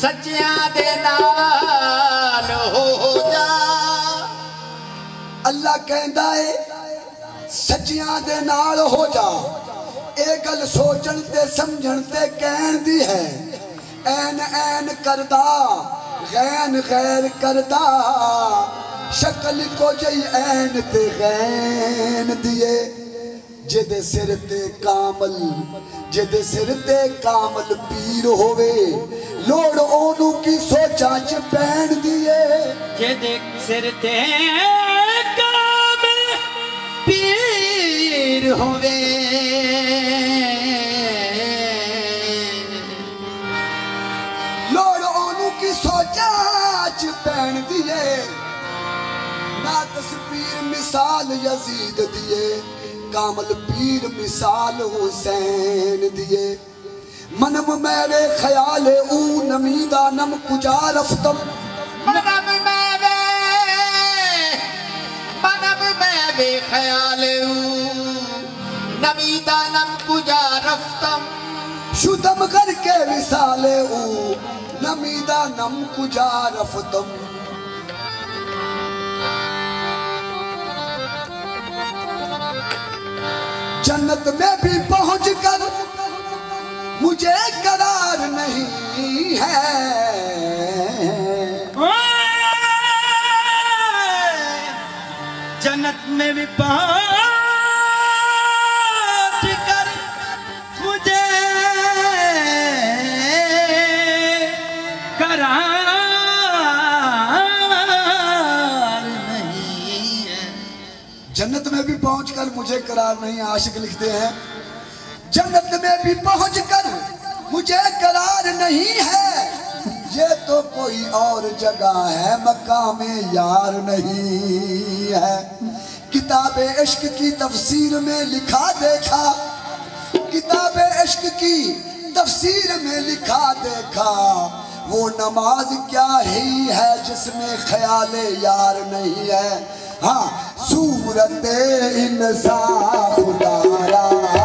سچیاں دے نال ہو جا اللہ کہندا ہے سچیاں دے نال ہو جا اے گل سوچن تے سمجھن تے کہن دی ہے این این کردہ غین غیر کردہ شکل کو جئی این تے غین دیے جدے سر تے کامل پیر ہوئے لوڑ اونو کی سوچا چ پین دیے جدے سر تے کامل پیر ہوئے لوڑ اونو کی سوچا چ پین دیے نا تصویر مثال یزید دیے کامل پیر مثال حسین دیے منم میرے خیال او نمیدہ نم کجا رفتم منم میرے خیال او نمیدہ نم کجا رفتم شدم کر کے وصال او نمیدہ نم کجا رفتم جنت میں بھی پہنچ کر مجھے قرار نہیں ہے جنت میں بھی پہنچ کر مجھے قرار نہیں ہے جنت میں بھی پہنچ کر مجھے قرار نہیں عاشق لکھتے ہیں جنت میں بھی پہنچ کر مجھے قرار نہیں ہے یہ تو کوئی اور جگہ ہے مقام یار نہیں ہے کتاب عشق کی تفسیر میں لکھا دیکھا کتاب عشق کی تفسیر میں لکھا دیکھا وہ نماز کیا ہی ہے جس میں خیال یار نہیں ہے ہاں صورت انسان خدا را